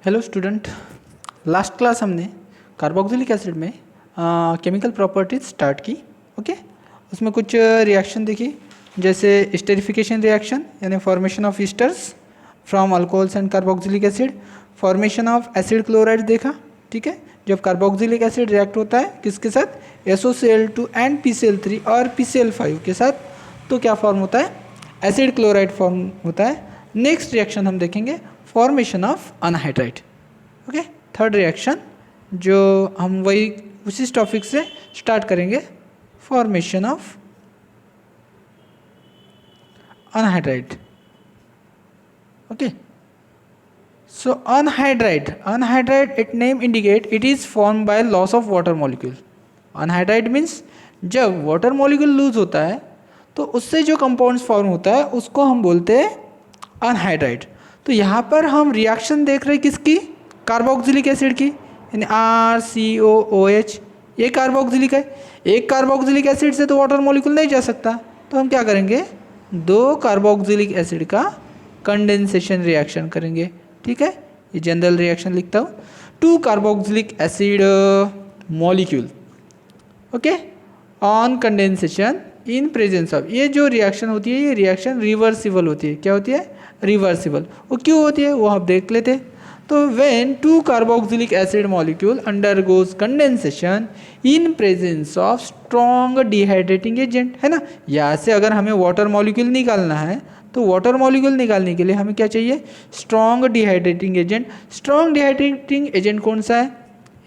Hello student, last class हमने carboxylic acid में chemical properties start की। ओके, उसमें कुछ रिएक्शन देखी, जैसे स्टेरिफिकेशन रिएक्शन यानी formation of esters from alcohols and carboxylic acid, formation of acid chloride देखा। ठीक है, जब कार्बोक्सिलिक एसिड रिएक्ट होता है किसके साथ, SOCl2 एंड PCl3 और PCl5 के साथ, तो क्या फॉर्म होता है, एसिड क्लोराइड फॉर्म होता है। नेक्स्ट रिएक्शन हम देखेंगे formation of anhydride. Okay, third reaction जो हम वही उसी टॉपिक से स्टार्ट करेंगे, formation of anhydride. Okay, so anhydride it name indicate it is formed by loss of water molecule. Anhydride means जब वाटर मॉलिक्यूल लूज होता है तो उससे जो कंपाउंड्स फॉर्म होता है उसको हम बोलते हैं अनहाइड्राइड। तो यहाँ पर हम रिएक्शन देख रहे हैं किसकी, कार्बोक्सिलिक एसिड की, यानी RCOOH। ये कार्बोक्सिलिक है, एक कार्बोक्सिलिक एसिड से तो वाटर मॉलिक्यूल नहीं जा सकता, तो हम क्या करेंगे, दो कार्बोक्सिलिक एसिड का कंडेंसेशन रिएक्शन करेंगे। ठीक है, ये जनरल रिएक्शन लिखता हूँ, two carboxylic acid molecule okay on condensation in presence of. ये जो रिएक्शन होती है ये रिएक्शन रिवर्सिबल होती है। क्या होती है, रिवर्सिबल। वो क्यों होती है वो आप देख लेते हैं। तो when two carboxylic acid molecule undergoes condensation in presence of strong dehydrating agent, है ना। यहाँ से अगर हमें वाटर मॉलिक्यूल निकालना है तो वाटर मॉलिक्यूल निकालने के लिए हमें क्या चाहिए, strong dehydrating agent. Strong dehydrating agent कौन सा है,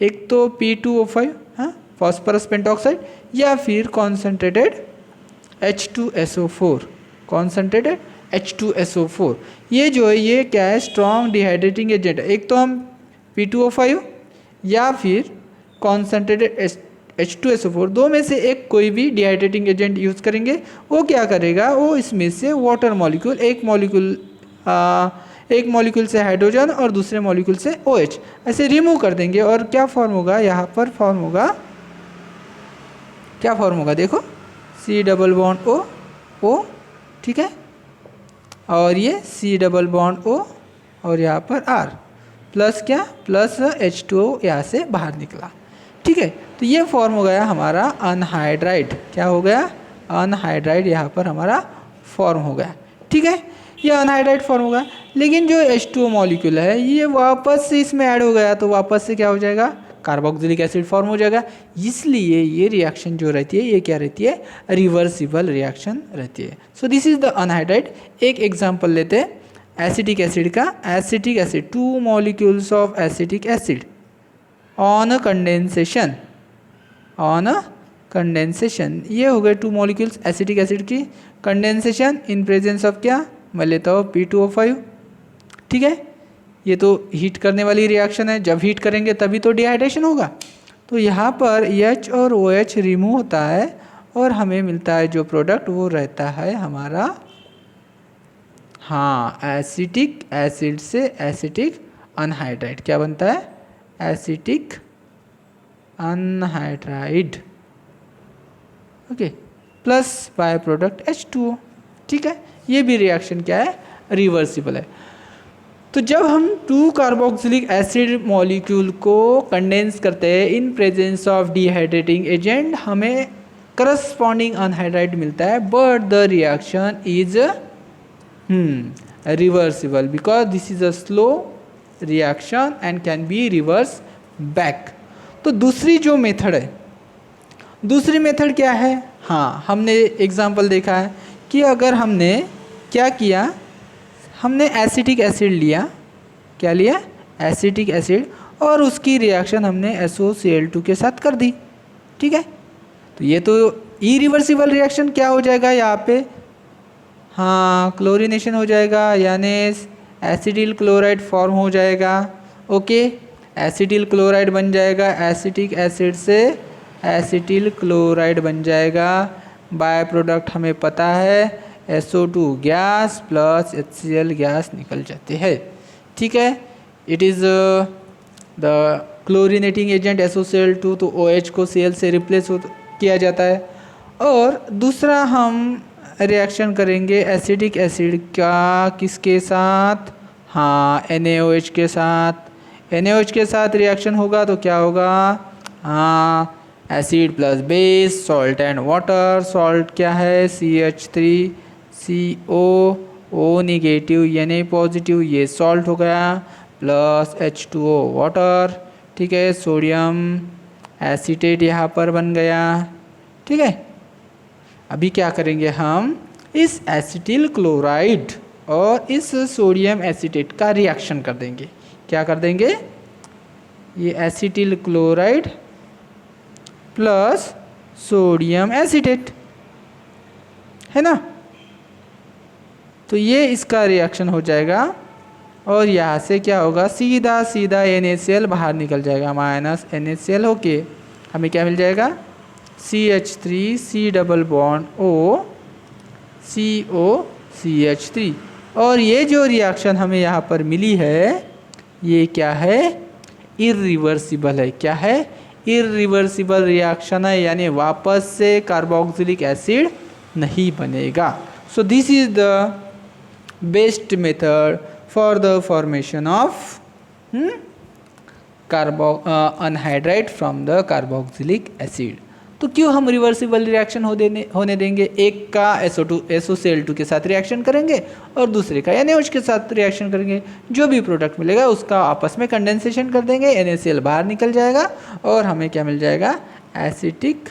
एक तो P2O5 हाँ, फॉस्फोरस पेंटॉक्साइड, या फिर कॉन्सेंट्रेटेड H2SO4, कॉन्सेंट्रेटेड H2SO4। ये जो है ये क्या है, स्ट्रॉन्ग डिहाइड्रेटिंग एजेंट। एक तो हम P2O5 या फिर कॉन्सेंट्रेटेड H2SO4, दो में से एक कोई भी डिहाइड्रेटिंग एजेंट यूज़ करेंगे। वो क्या करेगा, वो इसमें से वाटर मॉलिक्यूल, एक मॉलिक्यूल से हाइड्रोजन और दूसरे मॉलिक्यूल से OH ऐसे रिमूव कर देंगे। और क्या फॉर्म होगा, यहाँ पर फॉर्म होगा, क्या फॉर्म होगा, देखो C डबल बॉन्ड O, ठीक है, और ये C डबल बॉन्ड O और यहाँ पर R प्लस क्या, प्लस H2O यहाँ से बाहर निकला। ठीक है, तो ये फॉर्म हो गया हमारा अनहाइड्राइड। क्या हो गया, अनहाइड्राइड यहाँ पर हमारा फॉर्म हो गया। ठीक है, ये अनहाइड्राइड फॉर्म होगा। लेकिन जो H2O मॉलिक्यूल है ये वापस से इसमें ऐड हो गया, तो वापस से क्या हो जाएगा, कार्बोक्सिलिक एसिड फॉर्म हो जाएगा। इसलिए ये रिएक्शन जो रहती है ये क्या रहती है, रिवर्सिबल रिएक्शन रहती है। सो दिस इज द अनहाइड्राइड। एक एग्जाम्पल लेते हैं एसिटिक एसिड का। Acetic acid, two molecules of acetic acid on condensation, ये हो गए टू मॉलिक्यूल्स एसिटिक एसिड की कंडेंसेशन इन प्रेजेंस ऑफ क्या, मैं लेता हूँ P2O5। ठीक है, ये तो हीट करने वाली रिएक्शन है, जब हीट करेंगे तभी तो डिहाइड्रेशन होगा। तो यहाँ पर H और OH रिमूव होता है और हमें मिलता है जो प्रोडक्ट वो रहता है हमारा, हाँ, एसिटिक एसिड से एसिटिक अनहाइड्राइड। क्या बनता है, acetic anhydride. Okay, plus by product H2O। ठीक है, ये भी रिएक्शन क्या है, रिवर्सिबल है। तो जब हम टू कार्बोक्सिलिक एसिड मॉलिक्यूल को कंडेंस करते हैं इन प्रेजेंस ऑफ डिहाइड्रेटिंग एजेंट, हमें करस्पॉन्डिंग अनहाइड्राइड मिलता है, but the reaction is reversible because this is a slow reaction and can be reverse back. तो दूसरी जो मेथड है, दूसरी मेथड क्या है, हाँ, हमने एग्जाम्पल देखा है कि अगर हमने क्या किया, हमने एसिटिक एसिड लिया, क्या लिया, एसिटिक एसिड, और उसकी रिएक्शन हमने SOCl2 के साथ कर दी। ठीक है, तो ये तो इरिवर्सिबल रिएक्शन क्या हो जाएगा यहाँ पे, हाँ, क्लोरीनेशन हो जाएगा, यानी एसिटिल क्लोराइड फॉर्म हो जाएगा। ओके, एसिटिल क्लोराइड बन जाएगा, एसिटिक एसिड से एसिटिल क्लोराइड बन जाएगा। बाय प्रोडक्ट हमें पता है SO2 gas plus HCl gas निकल जाते हैं। ठीक है, it is the chlorinating agent SOCl2, तो OH को Cl से रिप्लेस किया जाता है। और दूसरा हम रिएक्शन करेंगे एसिटिक एसिड का किसके साथ, हाँ, NaOH के साथ। NaOH के साथ रिएक्शन होगा तो क्या होगा, हाँ acid plus base, salt and water. Salt क्या है, CH3CO, O negative Na positive, ये सॉल्ट हो गया, प्लस H2O वाटर। ठीक है, सोडियम एसीटेट यहाँ पर बन गया। ठीक है, अभी क्या करेंगे हम, इस एसिटिल क्लोराइड और इस सोडियम एसीटेट का रिएक्शन कर देंगे। क्या कर देंगे, ये acetyl chloride plus sodium acetate है ना, तो ये इसका रिएक्शन हो जाएगा और यहाँ से क्या होगा, सीधा सीधा NaCl बाहर निकल जाएगा, माइनस NaCl होके हमें क्या मिल जाएगा, CH3 double bond O CO CH3। और ये जो रिएक्शन हमें यहाँ पर मिली है ये क्या है, इरिवर्सिबल है। क्या है, इरिवर्सिबल रिएक्शन है, यानी वापस से कार्बोक्सिलिक एसिड नहीं बनेगा। सो this is the best method for the formation of anhydride from the carboxylic acid. तो क्यों हम रिवर्सिबल रिएक्शन होने देंगे, एक का SO2 SOCl2 के साथ रिएक्शन करेंगे और दूसरे का NaOH के साथ रिएक्शन करेंगे, जो भी प्रोडक्ट मिलेगा उसका आपस में कंडेंसेशन कर देंगे, NaCl बाहर निकल जाएगा और हमें क्या मिल जाएगा, एसिटिक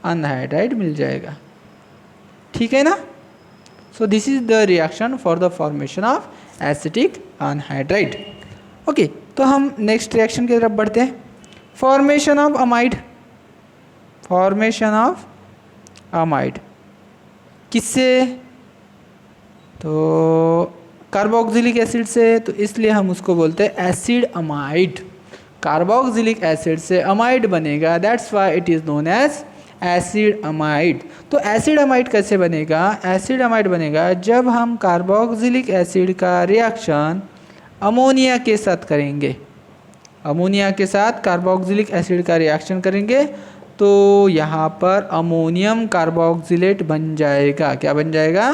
अनहाइड्राइड मिल जाएगा। ठीक है ना, सो this is the reaction for the formation of acetic anhydride. Okay, तो हम नेक्स्ट रिएक्शन की तरफ बढ़ते हैं, formation of amide. Formation of amide किससे, तो कार्बोक्सिलिक एसिड से, तो इसलिए हम उसको बोलते हैं एसिड अमाइड। कार्बोक्सिलिक एसिड से अमाइड बनेगा, that's why it is known as acid amide. तो एसिड अमाइड कैसे बनेगा, एसिड अमाइड बनेगा जब हम कार्बोक्सिलिक एसिड का रिएक्शन अमोनिया के साथ करेंगे, अमोनिया के साथ कार्बोक्सिलिक एसिड का रिएक्शन करेंगे तो यहाँ पर अमोनियम कार्बोक्सिलेट बन जाएगा। क्या बन जाएगा,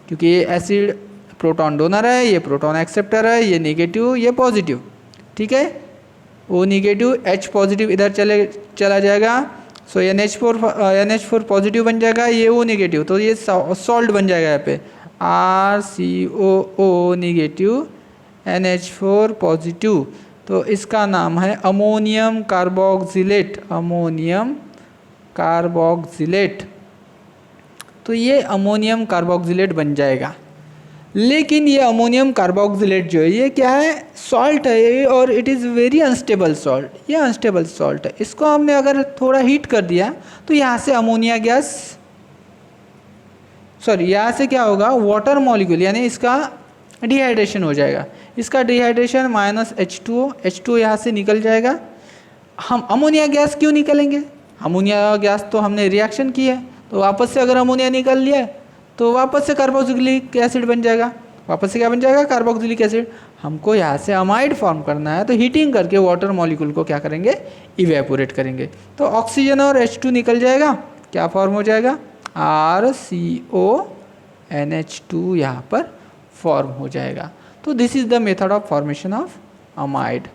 क्योंकि ये एसिड प्रोटॉन डोनर है, ये प्रोटॉन एक्सेप्टर है, ये नेगेटिव ये पॉजिटिव। ठीक है, O निगेटिव H पॉजिटिव इधर चला जाएगा, सो NH4 पॉजिटिव बन जाएगा, ये O निगेटिव, तो ये सॉल्ट बन जाएगा यहाँ पे RCOO निगेटिव NH4 पॉजिटिव, तो इसका नाम है अमोनियम कार्बोक्सिलेट। अमोनियम कार्बोक्सिलेट, तो ये अमोनियम कार्बोक्सिलेट बन जाएगा। लेकिन ये अमोनियम कार्बोक्सिलेट जो है ये क्या है, सॉल्ट है और it is very unstable salt, ये अनस्टेबल सॉल्ट है। इसको हमने अगर थोड़ा हीट कर दिया तो यहाँ से अमोनिया गैस, यहाँ से क्या होगा, वाटर मॉलिक्यूल यानी इसका डिहाइड्रेशन हो जाएगा। इसका डिहाइड्रेशन माइनस H2O यहाँ से निकल जाएगा। हम अमोनिया गैस क्यों निकलेंगे, अमोनिया गैस तो हमने रिएक्शन की है, तो वापस से अगर अमोनिया निकल लिया तो वापस से कार्बोक्सिलिक एसिड बन जाएगा। वापस से क्या बन जाएगा, कार्बोक्सिलिक एसिड। हमको यहाँ से अमाइड फॉर्म करना है तो हीटिंग करके वाटर मॉलिक्यूल को क्या करेंगे, इवेपोरेट करेंगे, तो ऑक्सीजन और H2 निकल जाएगा। क्या फॉर्म हो जाएगा, RCONH2 यहाँ पर फॉर्म हो जाएगा। तो this is the method of formation of amide.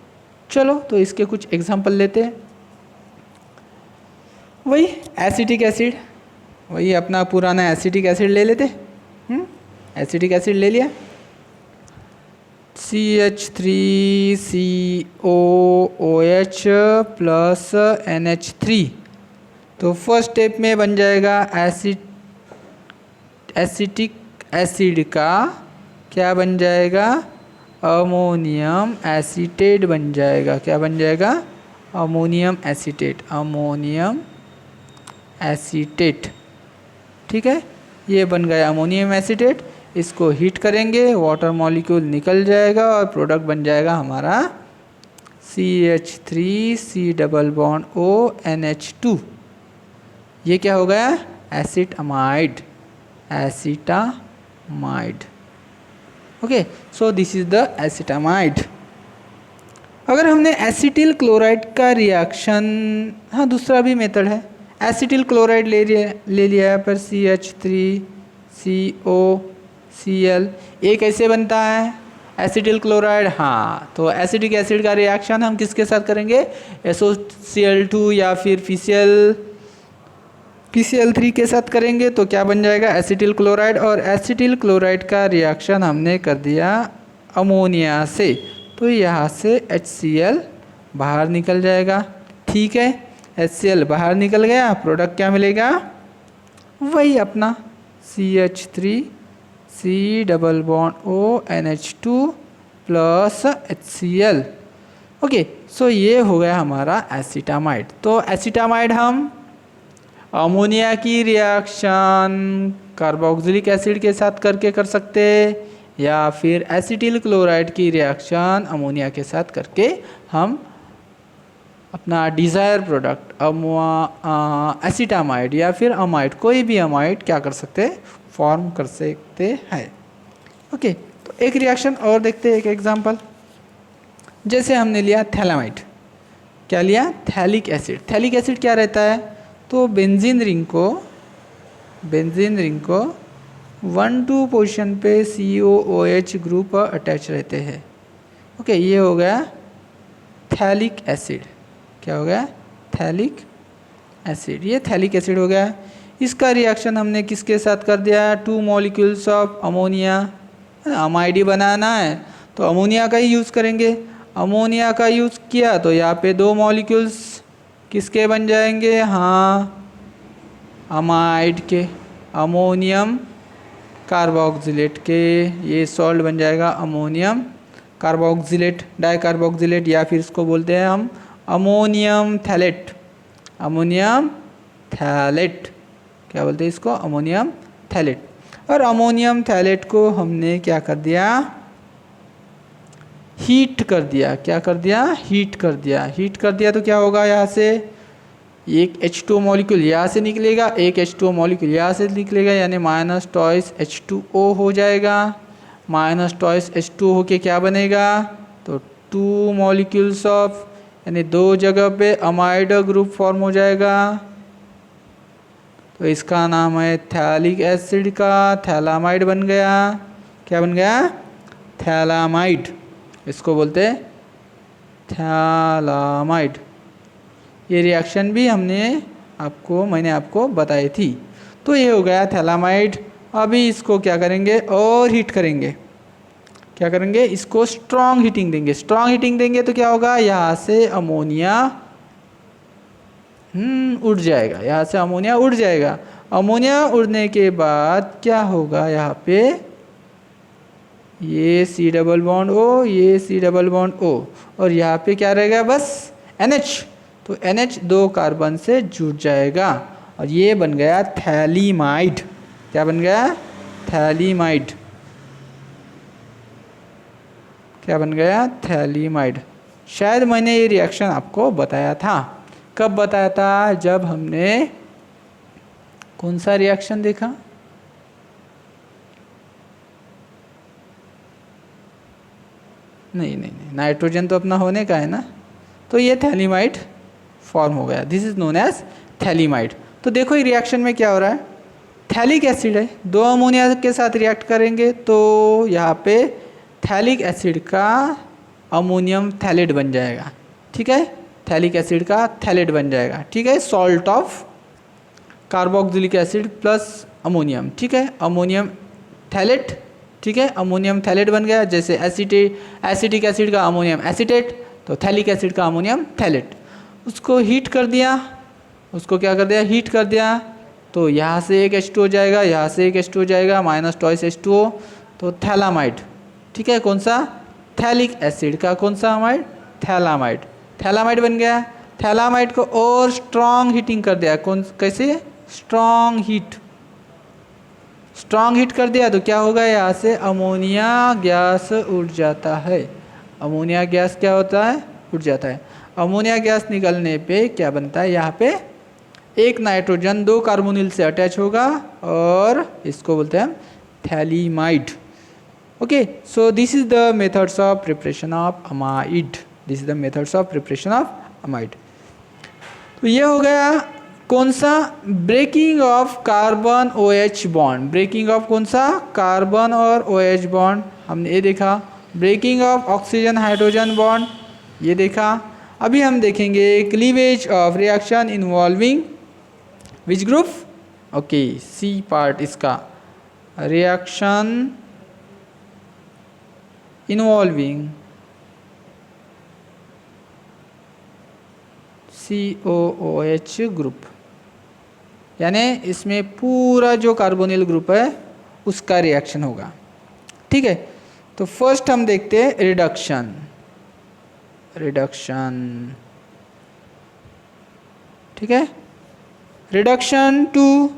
चलो तो इसके कुछ एग्जांपल लेते हैं। वही एसिटिक एसिड, वही अपना पुराना एसिटिक एसिड ले लेते। एसिटिक एसिड ले लिया, CH3COOH प्लस NH3, तो फर्स्ट स्टेप में बन जाएगा एसिटिक एसिड का क्या बन जाएगा, अमोनियम एसीटेट बन जाएगा। क्या बन जाएगा, अमोनियम एसीटेट, अमोनियम एसीटेट। ठीक है, ये बन गया अमोनियम एसीटेट। इसको हीट करेंगे, वाटर मॉलिक्यूल निकल जाएगा और प्रोडक्ट बन जाएगा हमारा CH3 double bond O NH2। ये क्या हो गया, acid amide, acetamide. Okay, so this is the acetamide. अगर हमने एसिटिल क्लोराइड का रिएक्शन, हाँ दूसरा भी मेथड है, एसिटिल क्लोराइड ले लिया है पर CH3COCl, ये कैसे बनता है, एसिटिल क्लोराइड, हाँ, तो एसिटिक एसिड का रिएक्शन हम किसके साथ करेंगे, SOCl2 या फिर PCl3 के साथ करेंगे, तो क्या बन जाएगा, एसिटिल क्लोराइड। और एसिटिल क्लोराइड का रिएक्शन हमने कर दिया अमोनिया से, तो यहाँ से HCl बाहर निकल जाएगा। ठीक है, HCl बाहर निकल गया, प्रोडक्ट क्या मिलेगा, वही अपना CH3 double bond ONH2 plus HCl। Okay, so ये हो गया हमारा एसिटामाइड। तो एसिटामाइड हम अमोनिया की रिएक्शन कार्बोक्सिलिक एसिड के साथ करके कर सकते हैं, या फिर एसिटिल क्लोराइड की रिएक्शन अमोनिया के साथ करके हम अपना डिज़ायर प्रोडक्ट एसिटामाइड या फिर अमाइड, कोई भी अमाइड क्या कर सकते हैं, फॉर्म कर सकते हैं। ओके, तो एक रिएक्शन और देखते हैं, एक एग्जांपल। जैसे हमने लिया थैलामाइड, क्या लिया, थैलिक एसिड। थैलिक एसिड क्या रहता है, तो बेंजीन रिंग को 1-2 पोजीशन पे COOH ग्रुप अटैच रहते हैं। ओके, ये हो गया थैलिक एसिड। क्या हो गया, थैलिक एसिड। ये थैलिक एसिड हो गया। इसका रिएक्शन हमने किसके साथ कर दिया, 2 मॉलिक्यूल्स ऑफ अमोनिया। अमाइड बनाना है तो अमोनिया का ही यूज़ करेंगे। अमोनिया का यूज़ किया तो यहाँ पे 2 मॉलिक्यूल्स किसके बन जाएंगे, हाँ, अमाइड के, अमोनियम कार्बोक्सिलेट के। ये सॉल्ट बन जाएगा अमोनियम कार्बोक्सिलेट, डाइकार्बोक्सिलेट, या फिर इसको बोलते हैं हम अमोनियम थैलेट। अमोनियम थैलेट, क्या बोलते हैं इसको, अमोनियम थैलेट। और अमोनियम थैलेट को हमने क्या कर दिया, हीट कर दिया। क्या कर दिया, हीट कर दिया। हीट कर दिया तो क्या होगा, यहाँ से एक H2 मॉलिक्यूल यहाँ से निकलेगा, एक H2 मॉलिक्यूल यहाँ से निकलेगा, यानी माइनस टॉइस H2O हो जाएगा। माइनस टॉइस H2 होके क्या बनेगा, तो 2 मॉलिक्यूल्स ऑफ, यानी 2 जगह पे अमाइड ग्रुप फॉर्म हो जाएगा। तो इसका नाम है थैलिक एसिड का थैलामाइड बन गया। क्या बन गया, थैलामाइड। इसको बोलते हैं थैलामाइड। ये रिएक्शन भी मैंने आपको बताई थी। तो ये हो गया थैलामाइड। अभी इसको क्या करेंगे, और हीट करेंगे। क्या करेंगे, इसको स्ट्रॉन्ग हीटिंग देंगे। स्ट्रॉन्ग हीटिंग देंगे तो क्या होगा, यहाँ से अमोनिया उड़ जाएगा। यहाँ से अमोनिया उड़ जाएगा। अमोनिया उड़ने के बाद क्या होगा, यहाँ पे ये C डबल बॉन्ड O, ये C डबल बॉन्ड O, और यहाँ पे क्या रहेगा, बस NH। तो NH 2 कार्बन से जुड़ जाएगा और ये बन गया थैलीमाइड। क्या बन गया, थैलीमाइड। क्या बन गया, थैलीमाइड। शायद मैंने ये रिएक्शन आपको बताया था। कब बताया था, जब हमने कौन सा रिएक्शन देखा, नहीं, नाइट्रोजन तो अपना होने का है ना। तो ये थैलीमाइड फॉर्म हो गया। This is known as phthalimide. तो देखो ये रिएक्शन में क्या हो रहा है, थैलिक एसिड है, 2 अमोनिया के साथ रिएक्ट करेंगे तो यहाँ पे थैलिक एसिड का अमोनियम थैलेट बन जाएगा। ठीक है, थैलिक एसिड का थैलेट बन जाएगा। ठीक है, salt of carboxylic acid plus ammonium. ठीक है, अमोनियम थैलेट। ठीक है, अमोनियम थैलेट बन गया। जैसे एसिटिक एसिड का अमोनियम एसीटेट, तो थैलिक एसिड का अमोनियम थैलेट। उसको हीट कर दिया, उसको क्या कर दिया, हीट कर दिया। तो यहाँ से एक H2 हो जाएगा, यहाँ से एक H2 हो जाएगा, माइनस टॉइस H2O, तो थैलामाइड। ठीक है, कौन सा, थैलिक एसिड का कौन सा अमाइड, थैलामाइड। थैलामाइड बन गया। थैलामाइड को और स्ट्रॉन्ग हीटिंग कर दिया। कैसे, स्ट्रॉन्ग हीट। स्ट्रॉन्ग हीट कर दिया तो क्या होगा, यहाँ से अमोनिया गैस उड़ जाता है। अमोनिया गैस क्या होता है, उड़ जाता है। अमोनिया गैस निकलने पे क्या बनता है, यहाँ पे एक नाइट्रोजन 2 कार्बोनिल से अटैच होगा और इसको बोलते हैं phthalimide. Okay, so this is the methods of preparation of amide. This is the methods of preparation of amide. तो ये हो गया कौन सा, breaking of carbon OH bond. Breaking of कौन सा, कार्बन और OH बॉन्ड। हमने ये देखा breaking of oxygen hydrogen bond, ये देखा। अभी हम देखेंगे cleavage of reaction involving which group, okay C part इसका, रिएक्शन इन्वॉल्विंग COOH ग्रुप, यानी इसमें पूरा जो कार्बोनिल ग्रुप है उसका रिएक्शन होगा। ठीक है, तो फर्स्ट हम देखते हैं रिडक्शन। ठीक है, reduction to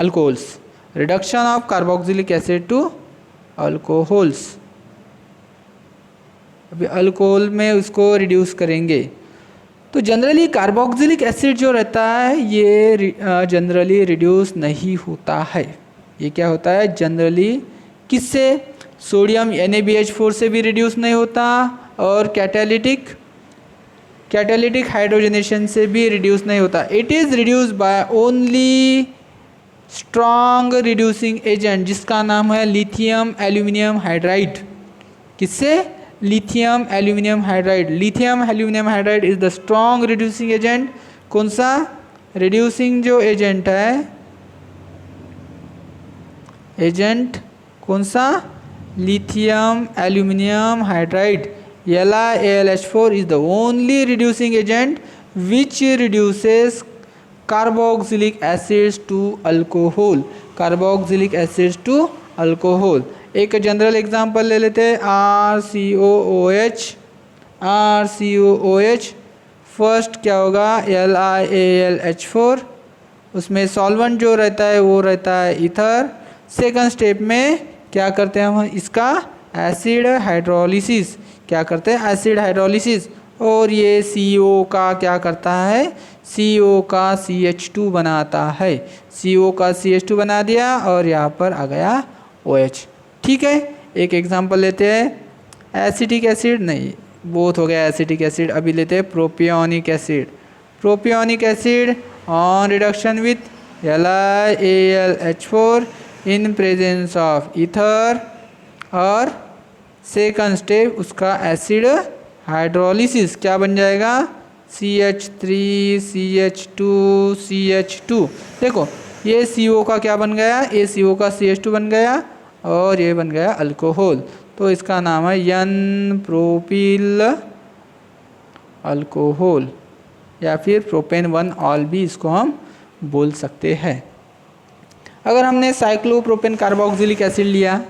alcohols, reduction of carboxylic acid to alcohols. अभी अल्कोहल में उसको रिड्यूस करेंगे। तो जनरली कार्बोक्सिलिक एसिड जो रहता है ये जनरली रिड्यूस नहीं होता है। ये क्या होता है जनरली, किससे, सोडियम NaBH4 से भी रिड्यूस नहीं होता, और कैटालिटिक हाइड्रोजनेशन से भी रिड्यूस नहीं होता। It is reduce by only strong reducing agent जिसका नाम है लिथियम एल्यूमिनियम हाइड्राइड। किससे, lithium aluminium hydride. Lithium aluminium hydride is the strong reducing agent. कौन सा रिड्यूसिंग जो एजेंट है, एजेंट कौन सा, lithium aluminium hydride. LiAlH4 is the only reducing agent which reduces carboxylic acids to alcohol, carboxylic acids to alcohol। एक general example ले लेते हैं, RCOOH। फर्स्ट क्या होगा, LiAlH4, उसमें सॉल्वेंट जो रहता है वो रहता है ईथर। सेकंड स्टेप में क्या करते हैं हम, इसका एसिड हाइड्रोलिसिस, क्या करते हैं एसिड हाइड्रोलिसिस। और ये CO का क्या करता है, CO का CH2 बनाता है, CO का CH2 बना दिया और यहाँ पर आ गया OH। ठीक है, एक एग्जांपल लेते हैं, एसिटिक एसिड नहीं, बोथ हो गया एसिटिक एसिड। अभी लेते हैं propionic acid. Propionic acid on reduction with LiAlH4 in presence of ether, और सेकंड स्टेप उसका एसिड हाइड्रोलिसिस क्या बन जाएगा, CH3 CH2 CH2। देखो ये CO का क्या बन गया, ये CO का CH2 बन गया और ये बन गया अल्कोहल। तो इसका नाम है N प्रोपिल अल्कोहल, या फिर प्रोपेन 1 ऑल भी इसको हम बोल सकते हैं। अगर हमने साइक्लोप्रोपेन कार्बोक्सिलिक एसिड लिया,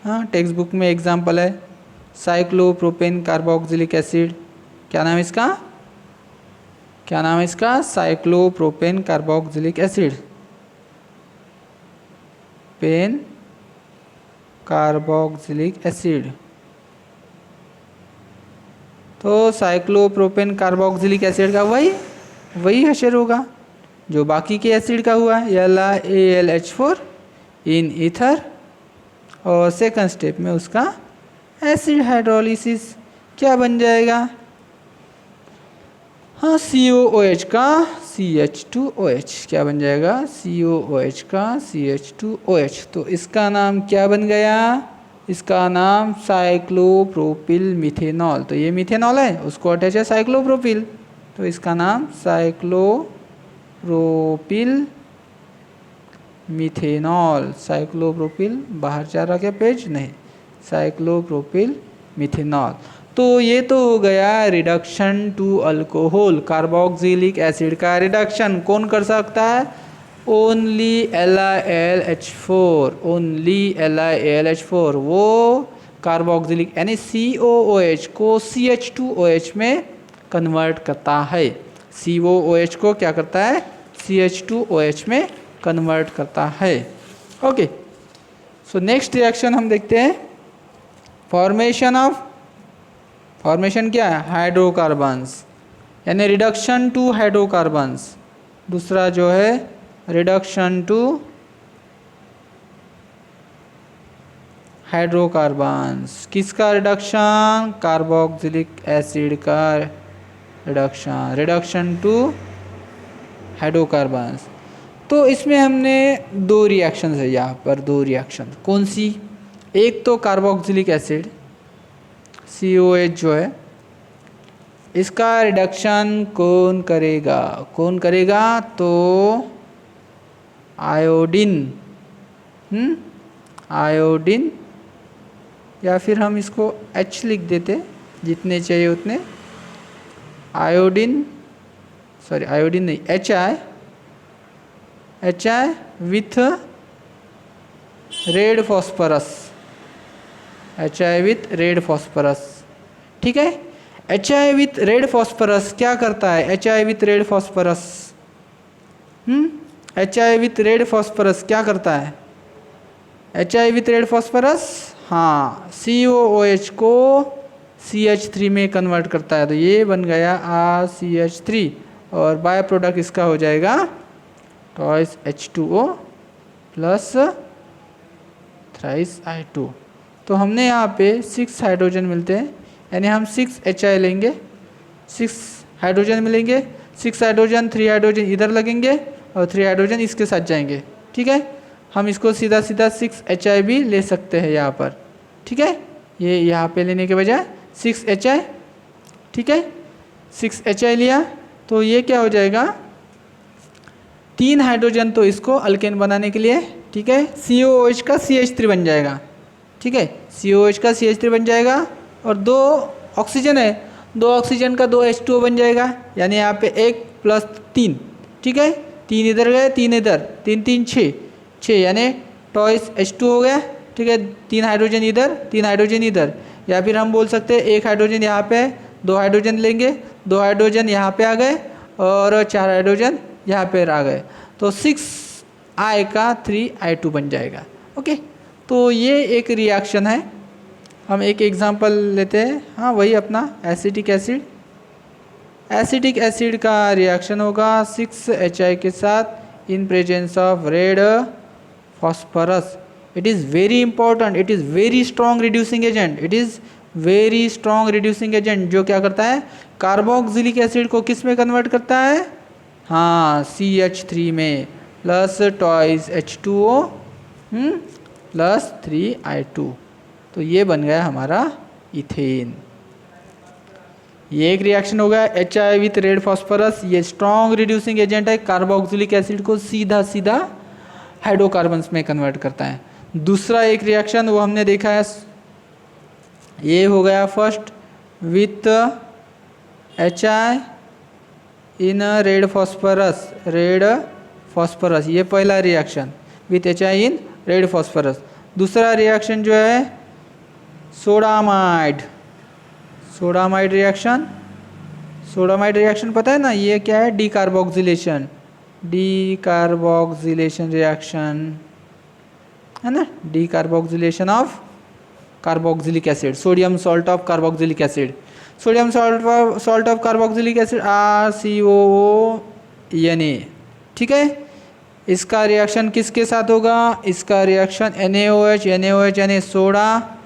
हाँ टेक्स्ट बुक में एग्जांपल है साइक्लोप्रोपेन कार्बोक्सिलिक एसिड, क्या नाम है इसका, क्या नाम है इसका, cyclopropane carboxylic acid, pane carboxylic acid. तो साइक्लोप्रोपेन कार्बोक्सिलिक एसिड का वही हशर होगा जो बाकी के एसिड का हुआ है, LiAlH4 इन ईथर, और सेकंड स्टेप में उसका एसिड हाइड्रोलिसिस क्या बन जाएगा, हाँ COOH का CH2OH, क्या बन जाएगा, COOH का CH2OH। तो इसका नाम क्या बन गया, इसका नाम साइक्लोप्रोपिल मिथेनॉल। तो ये मिथेनॉल है, उसको अटैच है साइक्लोप्रोपिल, तो इसका नाम साइक्लोप्रोपिल मिथेनॉल। साइक्लोप्रोपिल बाहर जा रहा क्या पेज, नहीं, साइक्लोप्रोपिल मिथेनॉल। तो ये तो हो गया reduction to alcohol, carboxylic acid का रिडक्शन कौन कर सकता है, ओनली LiAlH4, ओनली LiAlH4 वो कार्बोक्सिलिक यानी COOH को CH2OH में कन्वर्ट करता है, COOH को क्या करता है, CH2OH में कन्वर्ट करता है। ओके, सो नेक्स्ट रिएक्शन हम देखते हैं, फॉर्मेशन क्या है, हाइड्रोकार्बन्स, यानी रिडक्शन टू हाइड्रोकार्बन्स। दूसरा जो है रिडक्शन टू हाइड्रोकार्बन्स, किसका रिडक्शन, कार्बोक्सिलिक एसिड का रिडक्शन, रिडक्शन टू हाइड्रोकार्बन्स। तो इसमें हमने दो रिएक्शंस है यहाँ पर, दो रिएक्शन कौन सी, एक तो कार्बोक्सिलिक एसिड COH जो है इसका रिडक्शन कौन करेगा, कौन करेगा? तो आयोडीन, आयोडीन, या फिर हम इसको H लिख देते, जितने चाहिए उतने। आयोडीन, सॉरी आयोडीन नहीं, HI with red phosphorus, HI with red phosphorus. ठीक है, HI विथ रेड फॉस्फरस क्या करता है? HI with red phosphorus, HI with red phosphorus क्या करता है? HI विथ रेड फॉस्फरस, हाँ, COOH को CH3 में कन्वर्ट करता है। तो ये बन गया RCH3 और बाय प्रोडक्ट इसका हो जाएगा twice H2O plus thrice I2। तो हमने यहाँ पे 6 हाइड्रोजन मिलते हैं, यानी हम 6 HI लेंगे, 6 हाइड्रोजन मिलेंगे, 6 हाइड्रोजन, 3 हाइड्रोजन इधर लगेंगे और 3 हाइड्रोजन इसके साथ जाएंगे। ठीक है, हम इसको सीधा सीधा 6 HI भी ले सकते हैं यहाँ पर। ठीक है, ये यहाँ पे लेने के बजाय 6 HI, ठीक है, 6 HI लिया तो ये क्या हो जाएगा? 3 हाइड्रोजन तो इसको अल्केन बनाने के लिए, ठीक है, COOH का CH3 बन जाएगा। ठीक है, COOH का CH3 बन जाएगा और 2 ऑक्सीजन है, 2 ऑक्सीजन का 2 H2O बन जाएगा, यानी यहाँ पे 1 प्लस 3। ठीक है, 3 इधर गए, 3 इधर, 3 3 6 यानी ट्वाइस H2 हो गया। ठीक है, 3 हाइड्रोजन इधर, 3 हाइड्रोजन इधर, या फिर हम बोल सकते हैं 1 हाइड्रोजन यहाँ पे है, 2 हाइड्रोजन लेंगे, 2 हाइड्रोजन यहाँ पे आ गए और 4 हाइड्रोजन यहाँ पे आ गए, तो 6I का 3I2 बन जाएगा। ओके, तो ये एक रिएक्शन है। हम एक एग्जांपल लेते हैं, हाँ वही अपना एसिटिक एसिड, एसिटिक एसिड का रिएक्शन होगा 6HI के साथ इन presence of red phosphorus. It is very important, it is very strong reducing agent, it is very strong reducing agent, जो क्या करता है? कार्बोक्सिलिक एसिड को किस में कन्वर्ट करता है? हाँ, CH3 में, plus twice H2O plus 3I2। तो ये बन गया हमारा इथेन। ये एक रिएक्शन हो गया HI विथ रेड फॉस्फरस, ये स्ट्रॉन्ग रिड्यूसिंग एजेंट है, कार्बोक्सिलिक एसिड को सीधा सीधा हाइड्रोकार्बन्स में कन्वर्ट करता है। दूसरा एक रिएक्शन वो हमने देखा है, ये हो गया first with HI in red phosphorus, red phosphorus, ये पहला reaction with HI in red phosphorus. दूसरा रिएक्शन जो है sodamide, sodamide reaction, sodamide reaction पता है ना, ये क्या है? डीकार्बोक्सिलेशन, डीकार्बोक्सिलेशन रिएक्शन है ना, decarboxylation of carboxylic acid, sodium salt of carboxylic acid, sodium salt of carboxylic acid RCOONA। ठीक है, इसका रिएक्शन किसके साथ होगा? इसका रिएक्शन NaOH, NaOH यानी सोडा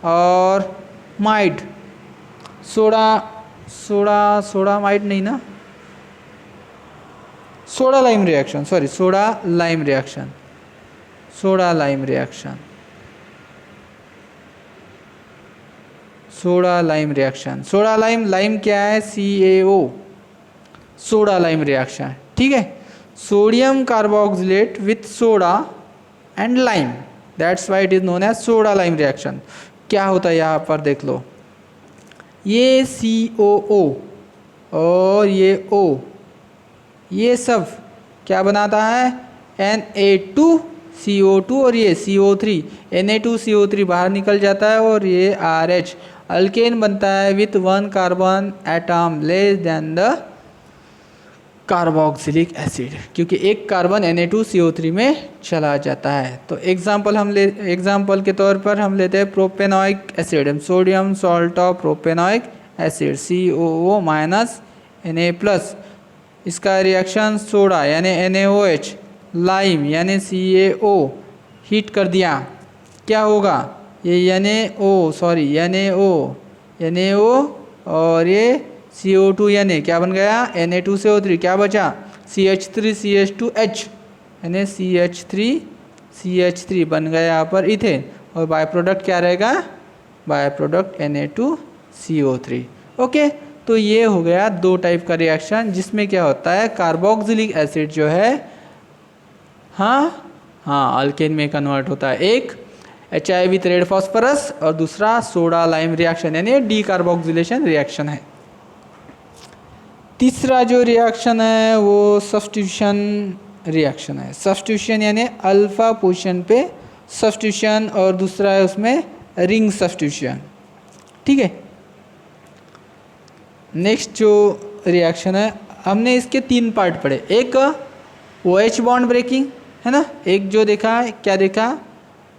और माइड, सोडा माइड नहीं ना, soda lime reaction, sorry soda lime reaction, soda lime reaction, soda lime reaction, soda lime, lime क्या है? CaO, soda lime reaction. ठीक है, sodium carboxylate with soda and lime, that's why it is known as soda lime reaction. क्या होता है यहाँ पर देख लो, ये COO और ये O, ये सब क्या बनाता है? Na2CO2 और ये CO3, Na2CO3 बाहर निकल जाता है और ये RH अल्केन बनता है with 1 carbon atom less than the carboxylic acid, क्योंकि एक कार्बन Na2CO3 में चला जाता है। तो एग्जाम्पल के तौर पर हम लेते हैं propanoic acid, sodium salt of propanoic acid COO minus Na+, इसका रिएक्शन सोडा यानी NaOH, लाइम यानी CaO हीट कर दिया, क्या होगा? ये NaO और ये CO2 यानी क्या बन गया? Na2CO3, क्या बचा? CH3CH2H यानी CH3 बन गया यहाँ पर इथेन, और बाय प्रोडक्ट क्या रहेगा? By product Na2 CO3। Okay, तो ये हो गया दो टाइप का रिएक्शन जिसमें क्या होता है कार्बोक्सिलिक एसिड जो है हाँ अल्केन में कन्वर्ट होता है। एक HI विथ रेड फॉस्फोरस और दूसरा सोडा लाइम रिएक्शन यानी डीकार्बोक्सिलेशन रिएक्शन है। तीसरा जो रिएक्शन है वो सब्स्टिट्यूशन रिएक्शन है। सब्स्टिट्यूशन यानी अल्फा पोजीशन पे सब्स्टिट्यूशन और दूसरा है उसमें रिंग सब्स्टिट्यूशन। ठीक है, नेक्स्ट जो रिएक्शन है हमने इसके 3 पार्ट पढ़े। एक OH बॉन्ड ब्रेकिंग है ना, एक जो देखा है क्या देखा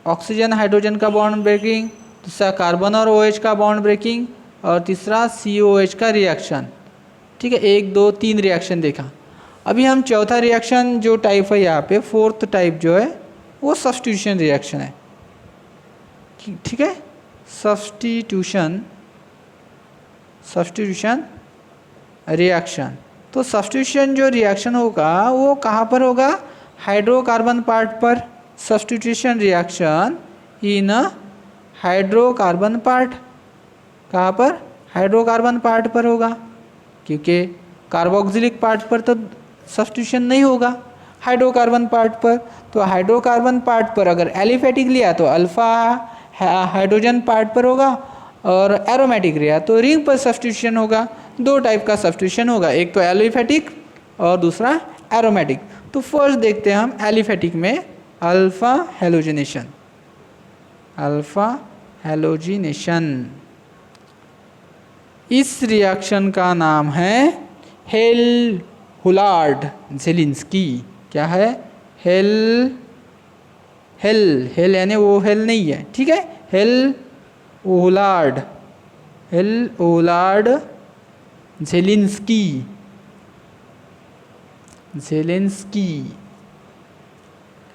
ऑक्सीजन हाइड्रोजन का बॉन्ड ब्रेकिंग, दूसरा कार्बन और OH का बॉन्ड ब्रेकिंग और तीसरा COH का रिएक्शन। ठीक है, 1 2 3 रिएक्शन देखा। अभी हम चौथा रिएक्शन जो टाइप है यहाँ पे फोर्थ टाइप जो है वो सब्स्टिट्यूशन रिएक्शन है। ठीक है, सब्स्टिट्यूशन रिएक्शन। तो सब्स्टिट्यूशन जो रिएक्शन होगा वो कहाँ पर होगा, हाइड्रोकार्बन पार्ट पर। Substitution reaction in hydrocarbon part, कहाँ पर, हाइड्रोकार्बन पार्ट पर होगा, क्योंकि कार्बोक्सिलिक पार्ट पर तो सब्स्टिट्यूशन नहीं होगा, हाइड्रोकार्बन पार्ट पर। तो हाइड्रोकार्बन पार्ट पर अगर एलिफेटिक लिया तो अल्फा हाइड्रोजन पार्ट पर होगा और एरोमेटिक लिया तो रिंग पर सब्स्टिट्यूशन होगा। 2 टाइप का सब्स्टिट्यूशन होगा, एक तो एलिफेटिक और दूसरा एरोमेटिक। तो फर्स्ट देखते हैं हम एलिफेटिक में अल्फा हेलोजिनेशन। अल्फा हेलोजिनेशन, इस रिएक्शन का नाम है हेल-हुलार्ड ज़ेलिंस्की। क्या है, हेल यानी वो हेल नहीं है, ठीक है, हेल-हुलार्ड ज़ेलिंस्की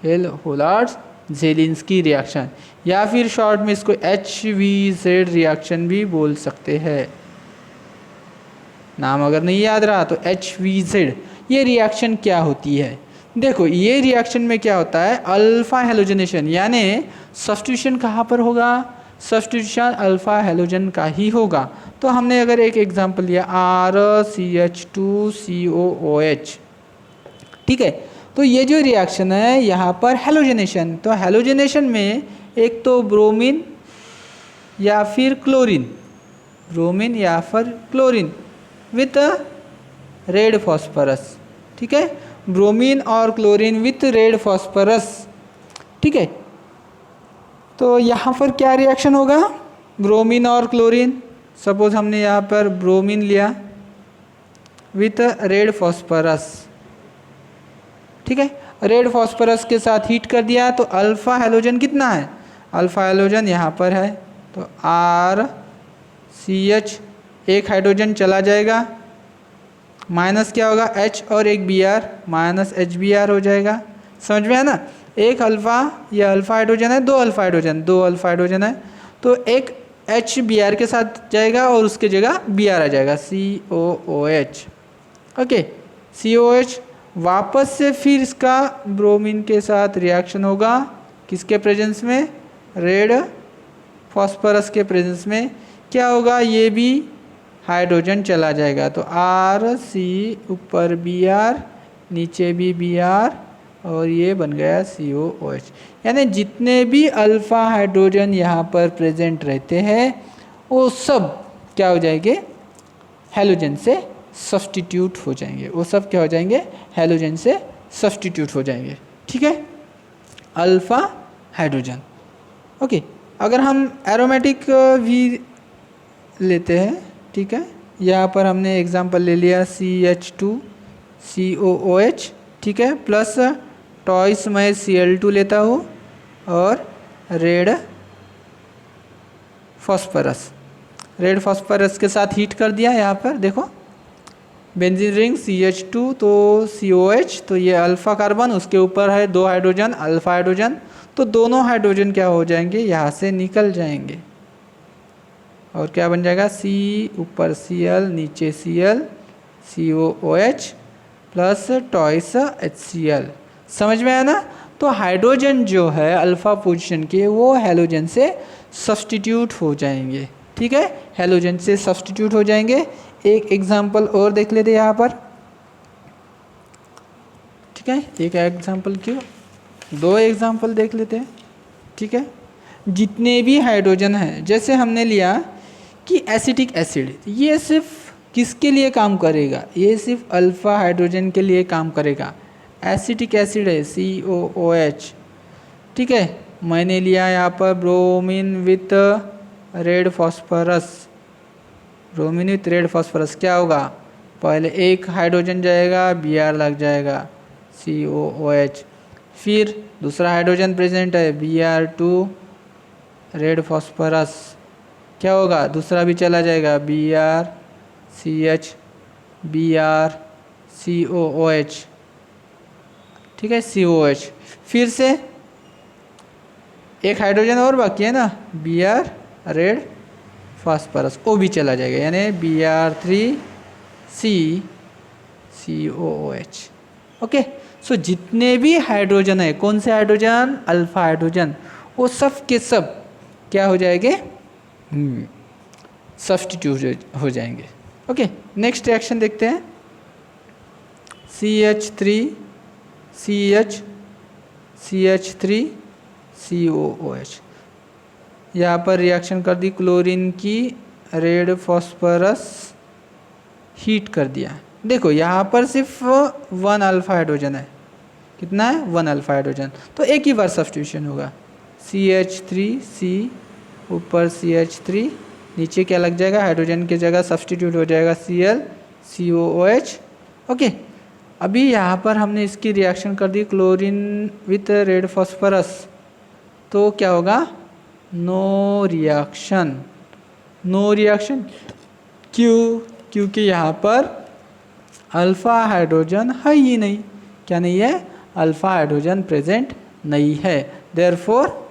हेल-हुलार्ड ज़ेलिंस्की रिएक्शन, या फिर शॉर्ट में इसको HVZ रिएक्शन भी बोल सकते हैं। नाम अगर नहीं याद रहा तो HVZ। ये रिएक्शन क्या होती है, देखो ये रिएक्शन में क्या होता है अल्फा हेलोजनेशन, यानी सब्स्टिट्यूशन कहाँ पर होगा, सब्स्टिट्यूशन अल्फा हेलोजन का ही होगा। तो हमने अगर एक एग्जांपल लिया RCH2COOH, ठीक है, तो ये जो रिएक्शन है यहाँ पर हेलोजनेशन, तो हेलोजनेशन में एक तो ब्रोमीन या फिर क्लोरीन विथ रेड फॉस्फोरस। ठीक है, ब्रोमीन और क्लोरीन विथ रेड फॉस्फोरस। ठीक है, तो यहाँ पर क्या रिएक्शन होगा, ब्रोमीन और क्लोरीन, सपोज हमने यहाँ पर ब्रोमीन लिया विथ रेड फॉस्फोरस। ठीक है, रेड फॉस्फोरस के साथ हीट कर दिया तो अल्फा हेलोजन कितना है, अल्फा हेलोजन यहाँ पर है तो RCH, एक हाइड्रोजन चला जाएगा, माइनस क्या होगा H और एक Br, माइनस HBr हो जाएगा। समझ में है ना, एक अल्फा, ये अल्फा हाइड्रोजन है, दो अल्फा हाइड्रोजन है, तो एक HBr के साथ जाएगा और उसके जगह Br आ जाएगा, COOH। ओके, COH वापस से फिर इसका ब्रोमीन के साथ रिएक्शन होगा, किसके प्रेजेंस में, रेड फॉस्फोरस के प्रेजेंस में। क्या होगा, ये भी हाइड्रोजन चला जाएगा तो RC ऊपर Br नीचे भी Br और ये बन गया COOH। यानी जितने भी अल्फा हाइड्रोजन यहाँ पर प्रेजेंट रहते हैं वो सब क्या हो जाएंगे, हेलोजन से सब्स्टिट्यूट हो जाएंगे, वो सब क्या हो जाएंगे, हेलोजन से सब्स्टिट्यूट हो जाएंगे। ठीक है, अल्फा हाइड्रोजन। ओके, अगर हम एरोमेटिक भी लेते हैं, ठीक है, यहाँ पर हमने एग्जांपल ले लिया CH2COOH, ठीक है, प्लस टॉइस मैं Cl2 लेता हूँ और रेड फॉस्फोरस के साथ हीट कर दिया। यहाँ पर देखो बेंजीन रिंग CH2 तो COH, तो ये अल्फा कार्बन, उसके ऊपर है 2 हाइड्रोजन अल्फा हाइड्रोजन, तो दोनों हाइड्रोजन क्या हो जाएंगे, यहाँ से निकल जाएंगे और क्या बन जाएगा, C ऊपर Cl नीचे Cl COOH plus twice HCl। समझ में आया ना, तो हाइड्रोजन जो है अल्फा पोजीशन के वो हेलोजन से सब्स्टिट्यूट हो जाएंगे। ठीक है, हेलोजन से सब्स्टिट्यूट हो जाएंगे। एक एग्जांपल और देख लेते हैं यहाँ पर, ठीक है, एक एग्जांपल क्यों, दो एग्जांपल देख लेते हैं। ठीक है, जितने भी हाइड्रोजन हैं, जैसे हमने लिया कि एसिटिक एसिड, ये सिर्फ किसके लिए काम करेगा, ये सिर्फ अल्फा हाइड्रोजन के लिए काम करेगा। एसिटिक एसिड है COOH, ठीक है। मैंने लिया यहाँ पर bromine with red phosphorus, bromine with red phosphorus, क्या होगा, पहले एक हाइड्रोजन जाएगा, Br लग जाएगा COOH, फिर दूसरा हाइड्रोजन प्रेजेंट है Br2 रेड फॉस्फोरस, क्या होगा, दूसरा भी चला जाएगा BrCH BrCOOH, ठीक है, COH, फिर से एक हाइड्रोजन और बाकी है ना, Br रेड फास्फोरस, वो भी चला जाएगा, यानी Br3COOH। ओके, सो जितने भी हाइड्रोजन है, कौन से हाइड्रोजन, अल्फा हाइड्रोजन, वो सब के सब क्या हो जाएंगे, सब्स्टिट्यूट हो जाएंगे। ओके, नेक्स्ट रिएक्शन देखते हैं, CH3CH3COOH, यहाँ पर रिएक्शन कर दी, क्लोरीन की रेड फॉस्फोरस हीट कर दिया। देखो यहाँ पर सिर्फ 1 अल्फा हाइड्रोजन है, कितना है, 1 अल्फा हाइड्रोजन, तो एक ही बार सब्स्टिट्यूशन होगा, CH3C ऊपर CH3, नीचे क्या लग जाएगा, हाइड्रोजन की जगह सब्स्टिट्यूट हो जाएगा ClCOOH। ओके, अभी यहाँ पर हमने इसकी रिएक्शन कर दी क्लोरीन विथ रेड फॉस्फोरस, तो क्या होगा, नो रिएक्शन, नो रिएक्शन, क्यों, क्योंकि यहाँ पर अल्फा हाइड्रोजन है ही नहीं, क्या नहीं है, अल्फा हाइड्रोजन प्रेजेंट नहीं है, देयरफॉर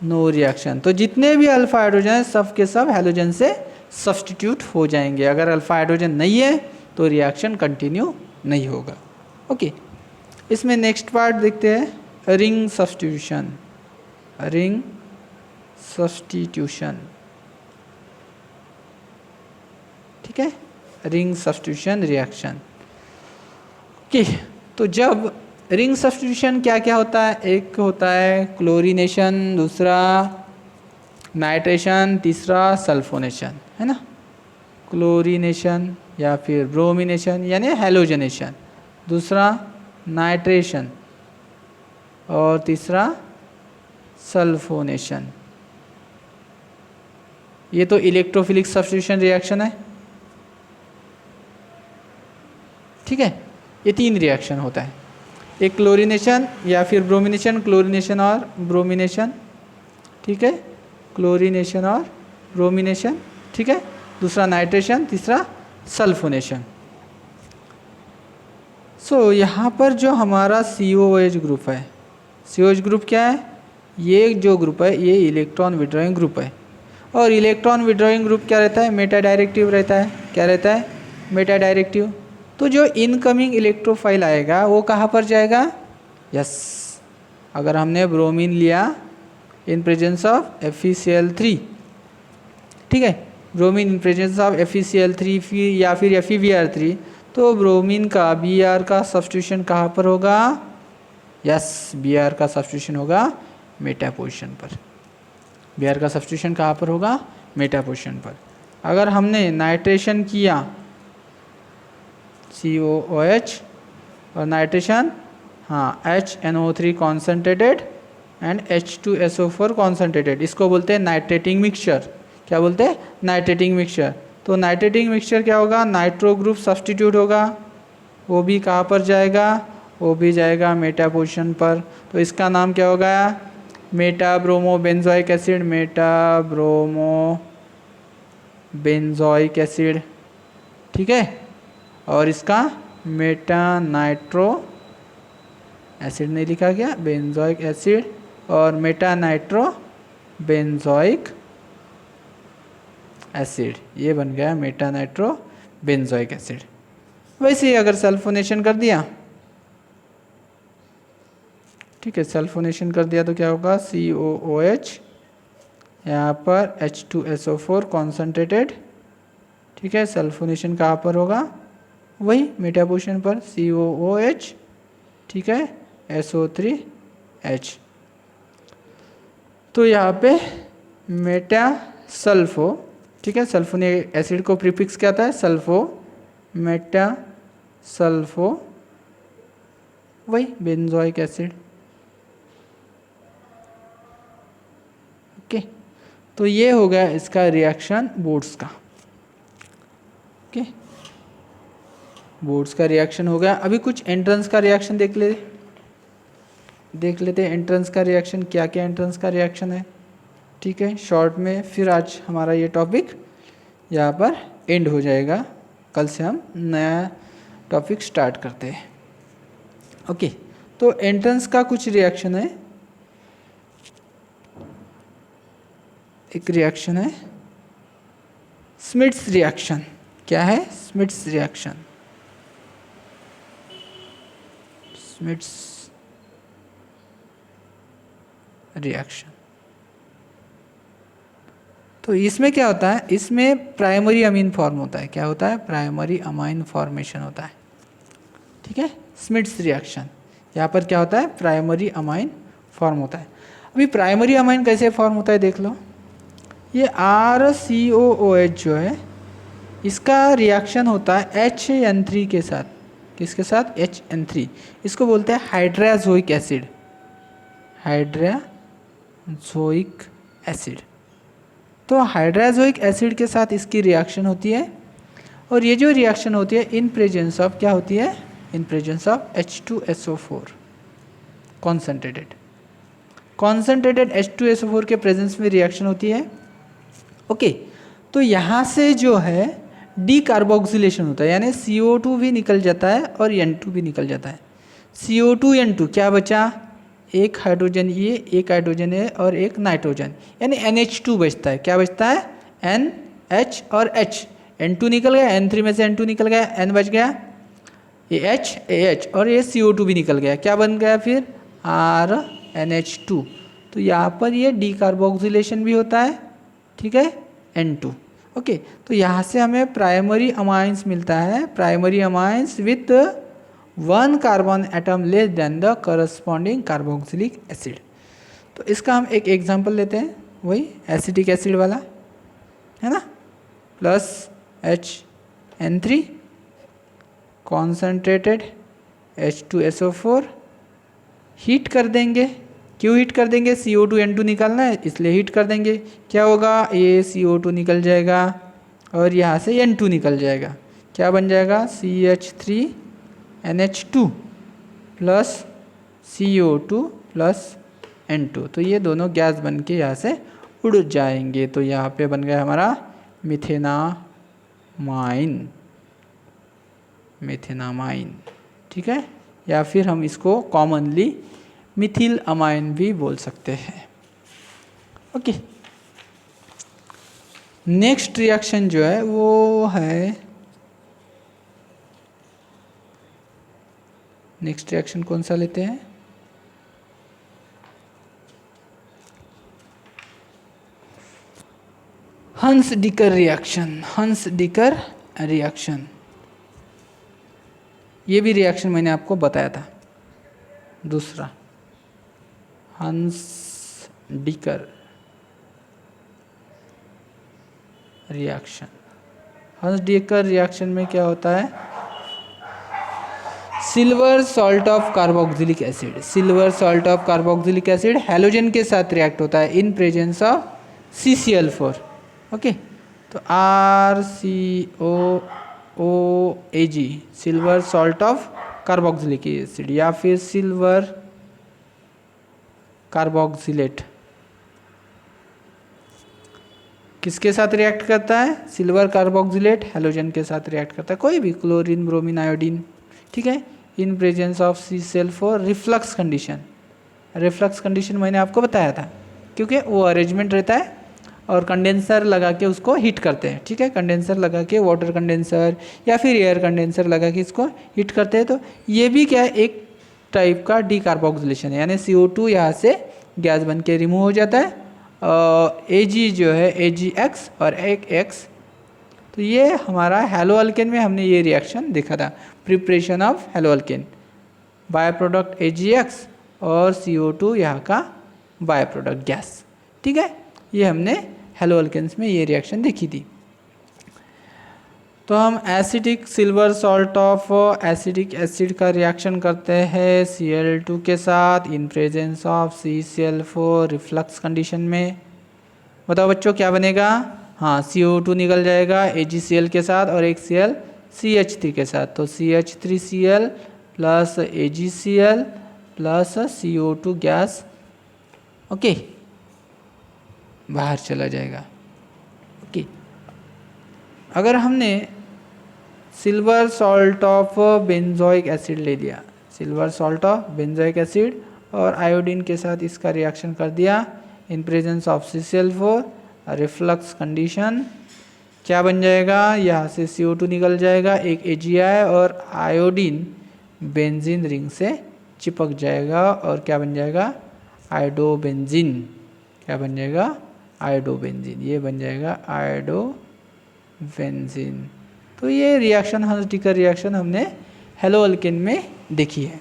नो रिएक्शन। तो जितने भी अल्फा हाइड्रोजन हैं सब के सब हैलोजन से सब्स्टिट्यूट हो जाएंगे। अगर अल्फा हाइड्रोजन नहीं है तो रिएक्शन कंटिन्यू नहीं होगा। ओके, इसमें नेक्स्ट पार्ट देखते हैं, रिंग सब्स्टिट्यूशन, रिंग सब्स्टिट्यूशन, ठीक है, रिंग सब्स्टिट्यूशन रिएक्शन। ओके, तो जब रिंग सब्स्टिट्यूशन क्या क्या होता है, एक होता है क्लोरीनेशन, दूसरा नाइट्रेशन, तीसरा सल्फोनेशन, है ना, क्लोरीनेशन या फिर ब्रोमिनेशन यानी हेलोजनेशन, दूसरा नाइट्रेशन और तीसरा सल्फोनेशन। ये तो इलेक्ट्रोफिलिक सब्स्टिट्यूशन रिएक्शन है, ठीक है, ये 3 रिएक्शन होता है, एक क्लोरीनेशन या फिर ब्रोमिनेशन, क्लोरीनेशन और ब्रोमिनेशन, ठीक है, क्लोरीनेशन और ब्रोमिनेशन, ठीक है, दूसरा नाइट्रेशन, तीसरा सल्फोनेशन। सो यहाँ पर जो हमारा COOH ग्रुप है, COOH ग्रुप क्या है, ये जो ग्रुप है ये इलेक्ट्रॉन विड्रॉइंग ग्रुप है, और इलेक्ट्रॉन विड्रॉइंग ग्रुप क्या रहता है, मेटा डायरेक्टिव रहता है, क्या रहता है, मेटा डायरेक्टिव। तो जो इनकमिंग इलेक्ट्रोफाइल आएगा वो कहाँ पर जाएगा, यस, अगर हमने ब्रोमीन लिया इन प्रेजेंस ऑफ FeCl3, ठीक है, bromine in presence of FeCl3 या फिर FeBr3, तो ब्रोमीन का Br का सब्स्टिट्यूशन कहाँ पर होगा, यस, Br का सब्स्टिट्यूशन होगा मेटा पोजीशन पर, Br का सब्स्टिट्यूशन कहाँ पर होगा, मेटा पोजीशन पर। अगर हमने नाइट्रेशन किया COOH और नाइट्रेशन, हाँ, HNO3 concentrated and H2SO4 concentrated, इसको बोलते हैं नाइट्रेटिंग मिक्सचर, क्या बोलते हैं, नाइट्रेटिंग मिक्सचर। तो नाइट्रेटिंग मिक्सचर क्या होगा, नाइट्रो ग्रुप सब्स्टिट्यूट होगा, वो भी कहाँ पर जाएगा, वो भी जाएगा मेटा पोजीशन पर, तो इसका नाम क्या होगा, Meta bromo benzoic acid, Meta bromo benzoic acid, ठीक है, और इसका मेटा नाइट्रो एसिड नहीं लिखा गया, बेंजोइक एसिड और मेटा नाइट्रो बेंजोइक एसिड, ये बन गया मेटा नाइट्रो बेंजोइक एसिड। वैसे ही अगर सल्फोनेशन कर दिया, ठीक है, सल्फोनेशन कर दिया तो क्या होगा, COOH यहाँ पर H2SO4 कॉन्सेंट्रेटेड, ठीक है। सल्फोनेशन कहाँ पर होगा, वही मेटा पोजीशन पर COOH, ठीक है, SO3H। तो यहाँ पे मेटा सल्फो, ठीक है, सल्फोनिक एसिड को प्रीफिक्स क्या आता है, सल्फो, मेटा सल्फो, वही बेंजोइक एसिड। ओके, तो ये हो गया इसका रिएक्शन बोर्ड्स का। ओके, बोर्ड्स का रिएक्शन हो गया। अभी कुछ एंट्रेंस का रिएक्शन देख लेते हैं एंट्रेंस का रिएक्शन, क्या क्या एंट्रेंस का रिएक्शन है, ठीक है, शॉर्ट में। फिर आज हमारा ये टॉपिक यहाँ पर एंड हो जाएगा, कल से हम नया टॉपिक स्टार्ट करते हैं। ओके, तो एंट्रेंस का कुछ रिएक्शन है। एक रिएक्शन है स्मिट्स रिएक्शन। क्या है, स्मिट्स रिएक्शन, स्मिट्स रिएक्शन। तो इसमें क्या होता है, इसमें प्राइमरी अमीन फॉर्म होता है। क्या होता है, प्राइमरी अमाइन फॉर्मेशन होता है, ठीक है, स्मिट्स रिएक्शन। यहाँ पर क्या होता है, प्राइमरी अमाइन फॉर्म होता है। अभी प्राइमरी अमाइन कैसे फॉर्म होता है देख लो। ये RCOOH जो है, इसका रिएक्शन होता है HN3 के साथ। किसके साथ, HN3। इसको बोलते हैं हाइड्राजोइक एसिड, हाइड्राजोइक एसिड। तो हाइड्राजोइक एसिड के साथ इसकी रिएक्शन होती है, और ये जो रिएक्शन होती है इन प्रेजेंस ऑफ, क्या होती है, इन presence of H2SO4 concentrated H2SO4 के प्रेजेंस में रिएक्शन होती है। ओके, तो यहाँ से जो है डीकार्बोक्सिलेशन होता है, यानी CO2 भी निकल जाता है और N2 भी निकल जाता है। CO2 N2 क्या बचा, एक हाइड्रोजन ये, एक हाइड्रोजन है और एक नाइट्रोजन, यानी NH2 बचता है। क्या बचता है, NH और H। N2 निकल गया, N3 में से N2 निकल गया, N बच गया, ये H और ये CO2 भी निकल गया। क्या बन गया फिर, RNH2। तो यहाँ पर ये डीकार्बोक्सिलेशन भी होता है, ठीक है, N2। ओके, तो यहाँ से हमें प्राइमरी अमाइंस मिलता है, primary amines with 1 carbon atom less than the corresponding carboxylic acid. तो इसका हम एक एग्जांपल लेते हैं, वही एसिटिक एसिड वाला, है ना, plus HN3 concentrated H2SO4, heat कर देंगे। क्यों हीट कर देंगे, CO2 N2 निकालना है इसलिए हीट कर देंगे। क्या होगा, ये CO2 निकल जाएगा और यहाँ से N2 निकल जाएगा। क्या बन जाएगा, CH3NH2 plus CO2 plus N2। तो ये दोनों गैस बन के यहाँ से उड़ जाएंगे। तो यहाँ पे बन गया हमारा मिथेनामाइन, ठीक है, या फिर हम इसको कॉमनली मिथिल अमाइन भी बोल सकते हैं। ओके, नेक्स्ट रिएक्शन जो है वो है, नेक्स्ट रिएक्शन कौन सा लेते हैं, हंस-डिकर रिएक्शन। हंस-डिकर रिएक्शन, ये भी रिएक्शन मैंने आपको बताया था। दूसरा हंस-डिकर रिएक्शन। हंस-डिकर रिएक्शन में क्या होता है, silver salt of carboxylic acid, silver salt of carboxylic acid halogen के साथ रिएक्ट होता है इन प्रेजेंस ऑफ CCl4। ओके, तो RCOOAG, silver salt of carboxylic acid, या फिर सिल्वर कार्बोक्सिलेट किसके साथ रिएक्ट करता है, सिल्वर कार्बोक्सिलेट हैलोजन के साथ रिएक्ट करता है, कोई भी, क्लोरीन, ब्रोमीन, आयोडीन, ठीक है, इन presence of CCl4 reflux condition. Reflux condition मैंने आपको बताया था, क्योंकि वो अरेंजमेंट रहता है और कंडेंसर लगा के उसको हीट करते हैं, ठीक है, कंडेंसर लगा के, वाटर कंडेंसर या फिर एयर कंडेंसर लगा के इसको हीट करते हैं। तो ये भी क्या है, एक टाइप का डीकार्बोक्सिलेशन है, यानी CO2 यहाँ से गैस बन के रिमूव हो जाता है Ag जो है AgX और एक X, तो ये हमारा हेलो अल्केन में हमने ये रिएक्शन देखा था, preparation of hello alkane, by product AgX और CO2 यहाँ का बाय प्रोडक्ट गैस। ठीक है, ये हमने हेलो अल्केन्स में ये रिएक्शन देखी थी। तो हम acidic silver salt of acidic acid का रिएक्शन करते हैं Cl2 के साथ इन presence of CCl4 reflux condition में। बताओ बच्चों क्या बनेगा? हाँ, CO2 निकल जाएगा AgCl के साथ और एक Cl CH3 के साथ, तो CH3Cl plus AgCl plus CO2 gas, okay, बाहर चला जाएगा। ओके, अगर हमने silver salt of benzoic acid ले लिया, silver salt of benzoic acid और आयोडीन के साथ इसका रिएक्शन कर दिया इन presence of CCl4 reflux condition, क्या बन जाएगा? यहाँ से CO2 निकल जाएगा, एक AgI और आयोडीन बेंजीन रिंग से चिपक जाएगा और क्या बन जाएगा? आयोडोबेंजीन। क्या बन जाएगा? आयोडोबेंजीन। ये बन जाएगा आयोडोबेंजीन। तो ये रिएक्शन, हंसटिकर रिएक्शन हमने हेलो अल्केन में देखी है।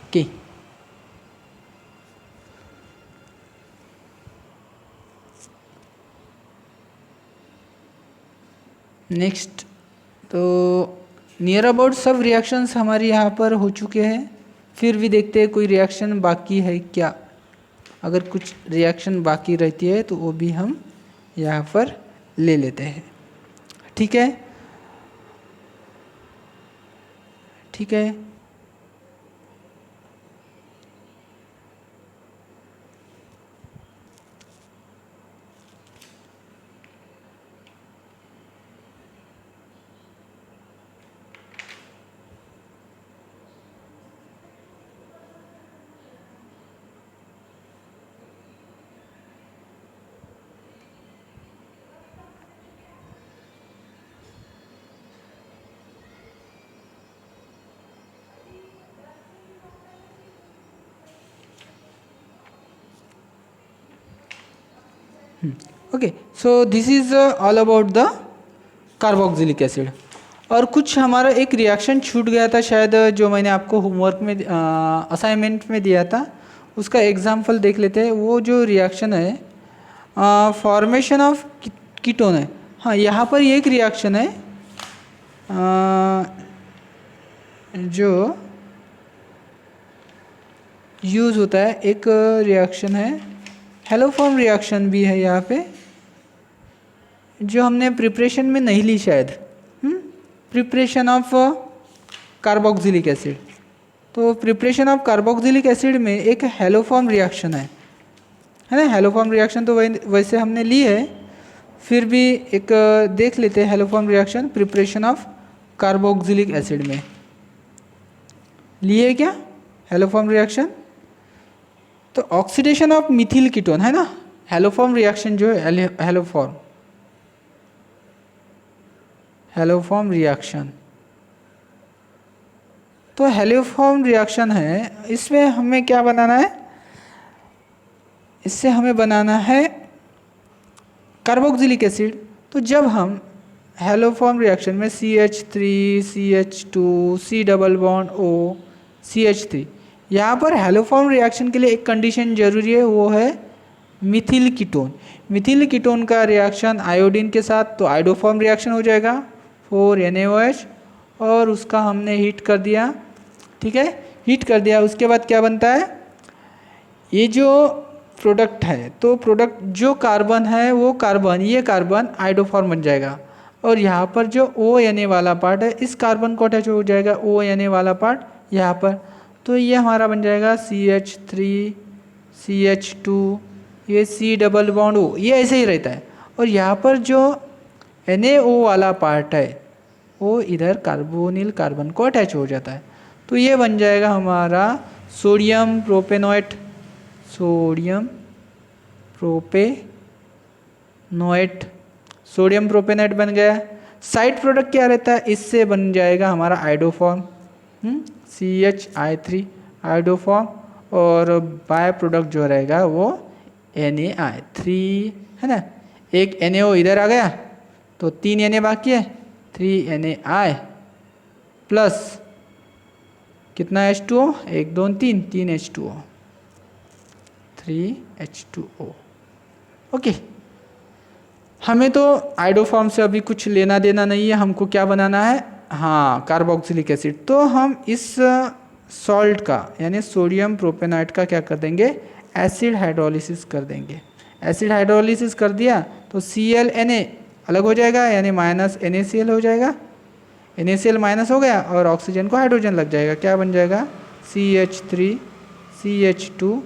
ओके, नेक्स्ट, तो नियर अबाउट सब रिएक्शंस हमारे यहाँ पर हो चुके हैं, फिर भी देखते हैं कोई रिएक्शन बाकी है क्या। अगर कुछ रिएक्शन बाकी रहती है तो वो भी हम यहाँ पर ले लेते हैं। ठीक है, ठीक है, okay, so this is all about the carboxylic acid. और कुछ हमारा एक रिएक्शन छूट गया था शायद, जो मैंने आपको होमवर्क में असाइनमेंट में दिया था, उसका एग्जाम्पल देख लेते हैं। वो जो रिएक्शन है फॉर्मेशन ऑफ कीटोन है। हाँ, यहाँ पर ये एक रिएक्शन है जो यूज़ होता है, एक रिएक्शन है हेलोफॉर्म रिएक्शन भी है यहाँ पे, जो हमने प्रिपरेशन में नहीं ली शायद, प्रिपरेशन ऑफ कार्बोक्सिलिक एसिड। तो प्रिपरेशन ऑफ कार्बोक्सिलिक एसिड में एक हेलोफॉर्म रिएक्शन है ना। हेलोफॉर्म रिएक्शन तो वैसे हमने ली है, फिर भी एक देख लेते हैं haloform reaction preparation of carboxylic acid में। लिए क्या हेलोफॉर्म रिएक्शन? तो ऑक्सीडेशन ऑफ मिथिल कीटोन है ना, हेलोफॉर्म रिएक्शन जो है, हेलोफॉर्म रिएक्शन। तो हेलोफॉर्म रिएक्शन है, इसमें हमें क्या बनाना है? इससे हमें बनाना है कार्बोक्सिलिक एसिड। तो जब हम हेलोफॉर्म रिएक्शन में CH3 CH2 C double bond O CH3, यहाँ पर हेलोफॉर्म रिएक्शन के लिए एक कंडीशन जरूरी है, वो है मिथिल कीटोन। मिथिल कीटोन का रिएक्शन आयोडीन के साथ, तो आयोडोफॉर्म रिएक्शन हो जाएगा 4NaOH, और उसका हमने हीट कर दिया। ठीक है, हीट कर दिया, उसके बाद क्या बनता है? ये जो प्रोडक्ट है, तो प्रोडक्ट जो कार्बन है वो कार्बन, ये कार्बन आयोडोफॉर्म बन जाएगा, और यहाँ पर जो ONA वाला पार्ट है, इस कार्बन को अटैच हो जाएगा ONA वाला पार्ट यहाँ पर, तो ये हमारा बन जाएगा CH3 CH2, ये C डबल बॉन्ड O, ये ऐसे ही रहता है। और यहाँ पर जो NaO वाला पार्ट है वो इधर कार्बोनिल कार्बन को अटैच हो जाता है, तो ये बन जाएगा हमारा sodium propanoate, sodium propanoate, sodium propanoate बन गया। साइड प्रोडक्ट क्या रहता है? इससे बन जाएगा हमारा आयोडोफॉर्म, CHI3 आयोडोफॉर्म, और बाय प्रोडक्ट जो रहेगा वो Na, 3 है ना, एक NaO इधर आ गया तो 3 Na बाकी है, 3 Na प्लस कितना H2O, 1 2 3, 3 H2O, 3 H2O। ओके, हमें तो आइडोफॉर्म से अभी कुछ लेना देना नहीं है, हमको क्या बनाना है, हाँ कार्बोक्सिलिक एसिड। तो हम इस सॉल्ट का यानी सोडियम प्रोपेनाइट का क्या कर देंगे, एसिड हाइड्रोलिसिस कर देंगे। एसिड हाइड्रोलिसिस कर दिया तो ClNa अलग हो जाएगा यानी माइनस NaCl हो जाएगा, NaCl माइनस हो गया और ऑक्सीजन को हाइड्रोजन लग जाएगा, क्या बन जाएगा CH3 CH2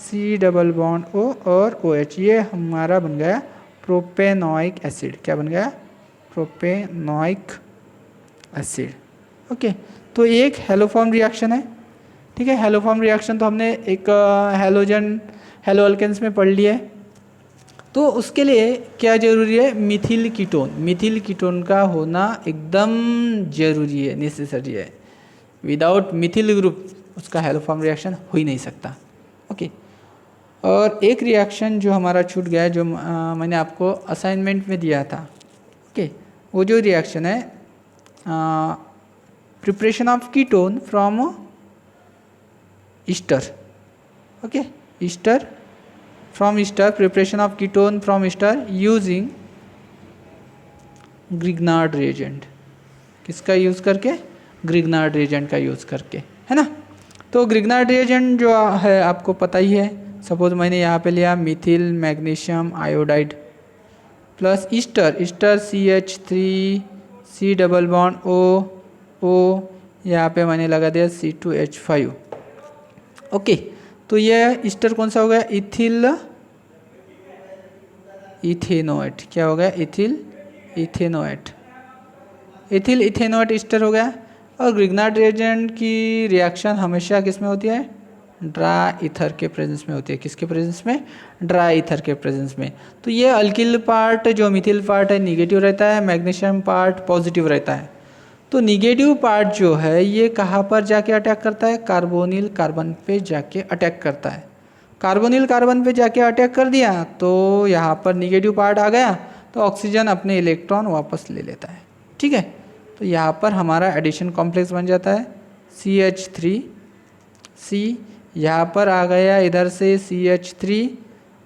C double bond O और OH, ये हमारा बन गया प्रोपेनोइक एसिड। क्या बन गया, प्रोपेनोइक एसिड। ओके, तो एक हेलोफॉर्म रिएक्शन है, ठीक है। हेलोफॉर्म रिएक्शन तो हमने एक हेलोजन हेलो अल्केन्स में पढ़ लिया है। तो उसके लिए क्या जरूरी है, मिथिल कीटोन। मिथिल कीटोन का होना एकदम जरूरी है, नेसेसरी है। विदाउट मिथिल ग्रुप उसका हेलोफॉर्म रिएक्शन हो ही नहीं सकता। ओके, और एक रिएक्शन जो हमारा छूट गया है, जो मैंने आपको असाइनमेंट में दिया था। ओके, वो जो रिएक्शन है preparation of ketone from Easter. Okay, Easter, from Easter, preparation of ketone from Easter using Grignard reagent. किसका यूज़ करके, ग्रिग्नार्ड रिएजेंट का यूज़ करके, है ना। तो ग्रिग्नार्ड रिएजेंट जो है आपको पता ही है। सपोज मैंने यहाँ पे लिया Mithil magnesium iodide plus Easter, Easter CH3 C double bond O, यहाँ पे मैंने लगा दिया C2H5। ओके, तो ये ईस्टर कौन सा हो गया, इथेनोएट। क्या हो गया, इथेनोएट, इथेनोएट ईस्टर हो गया। और ग्रिग्नार्ड रिएजेंट की रिएक्शन हमेशा किस में होती है, ड्राई ईथर के प्रेजेंस में होती है। किसके प्रेजेंस में, ड्राई ईथर के प्रेजेंस में। तो ये अल्किल पार्ट जो मिथिल पार्ट है निगेटिव रहता है, मैग्नीशियम पार्ट पॉजिटिव रहता है। तो निगेटिव पार्ट जो है ये कहाँ पर जाके अटैक करता है, कार्बोनिल कार्बन पे जाके अटैक करता है। कार्बोनिल कार्बन पे जाके अटैक कर दिया तो यहाँ पर निगेटिव पार्ट आ गया तो ऑक्सीजन अपने इलेक्ट्रॉन वापस ले लेता है, ठीक है। तो यहाँ पर हमारा एडिशन कॉम्प्लेक्स बन जाता है CH3C, यहाँ पर आ गया इधर से CH3,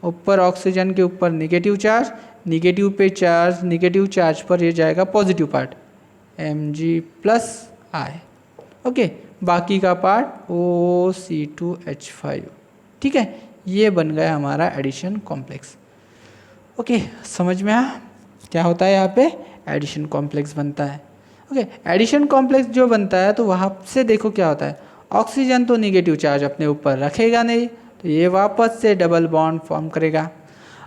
ऊपर ऑक्सीजन के ऊपर निगेटिव चार्ज, निगेटिव पे चार्ज, निगेटिव चार्ज पर ये जाएगा पॉजिटिव पार्ट Mg+I। ओके, बाकी का पार्ट OC2H5, ठीक है। ये बन गया हमारा एडिशन कॉम्प्लेक्स। ओके, समझ में आया क्या होता है, यहाँ पे एडिशन कॉम्प्लेक्स बनता है। ओके, एडिशन कॉम्प्लेक्स जो बनता है तो वहाँ से देखो क्या होता है, ऑक्सीजन तो निगेटिव चार्ज अपने ऊपर रखेगा नहीं तो ये वापस से डबल बॉन्ड फॉर्म करेगा।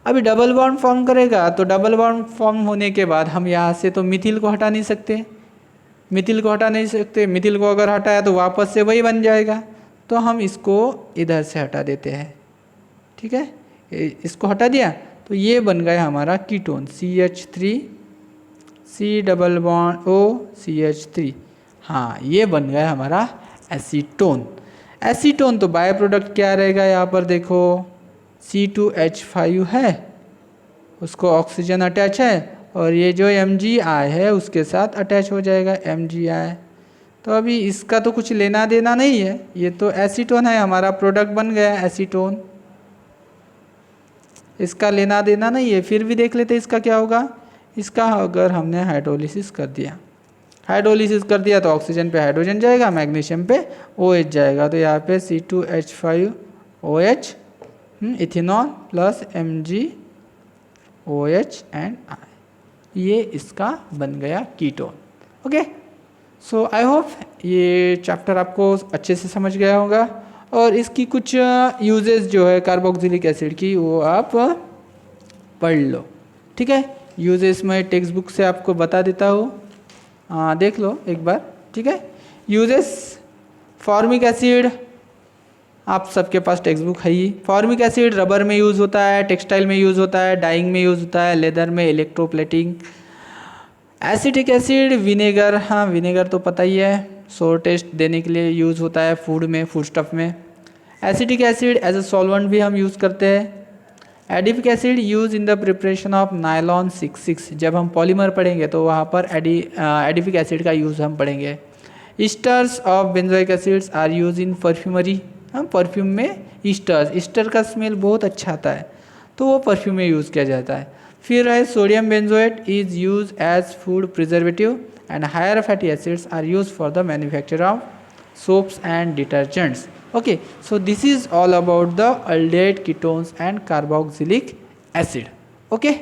अभी डबल बॉन्ड फॉर्म करेगा तो डबल बॉन्ड फॉर्म होने के बाद हम यहाँ से तो मिथिल को हटा नहीं सकते, मिथिल को हटा नहीं सकते। मिथिल को अगर हटाया तो वापस से वही बन जाएगा, तो हम इसको इधर से हटा देते हैं, ठीक है। इसको हटा दिया तो ये बन गया हमारा ketone CH3 C double bond O CH3। हाँ, ये बन गया हमारा एसीटोन। एसीटोन तो बाय प्रोडक्ट क्या रहेगा, यहाँ पर देखो C2H5 है, उसको ऑक्सीजन अटैच है और ये जो Mgi है उसके साथ अटैच हो जाएगा Mgi। तो अभी इसका तो कुछ लेना देना नहीं है, ये तो एसीटोन है, हमारा प्रोडक्ट बन गया एसीटोन, इसका लेना देना नहीं है। फिर भी देख लेते इसका क्या होगा। इसका अगर हमने हाइड्रोलिसिस कर दिया, हाइड्रोलिसिस कर दिया तो ऑक्सीजन पे हाइड्रोजन जाएगा, मैग्नीशियम पे OH जाएगा, तो यहाँ पे C2H5OH ethanol plus MgOH and I, ये इसका बन गया ketone. Okay, so I hope ये चैप्टर आपको अच्छे से समझ गया होगा और इसकी कुछ यूजेस जो है कार्बोक्सिलिक एसिड की वो आप पढ़ लो, ठीक है। यूजेस मैं टेक्स्ट बुक से आपको बता देता हूँ, देख लो एक बार, ठीक है। यूजेस, फॉर्मिक एसिड आप सबके पास टेक्स्ट बुक है ही। फॉर्मिक एसिड रबर में यूज़ होता है, टेक्सटाइल में यूज़ होता है, डाइंग में यूज़ होता है, लेदर में, इलेक्ट्रोप्लेटिंग। एसिटिक एसिड विनेगर, हाँ विनेगर तो पता ही है, सोर टेस्ट देने के लिए यूज़ होता है फूड में, फूड स्टफ में। Acetic acid as a solvent भी हम यूज़ करते हैं। Adipic acid use in the preparation of nylon 66, जब हम पॉलीमर पढ़ेंगे तो वहाँ पर एडिपिक एसिड का यूज़ हम पढ़ेंगे। Esters of benzoic acids are use in perfumery, हम परफ्यूम में ईस्टर का स्मेल बहुत अच्छा आता है तो वो परफ्यूम में यूज़ किया जाता है। फिर है sodium benzoate is use as food preservative and higher fatty acids are use for the manufacture of soaps and detergents. Okay, so this is all about the aldehyde ketones and carboxylic acid. Okay.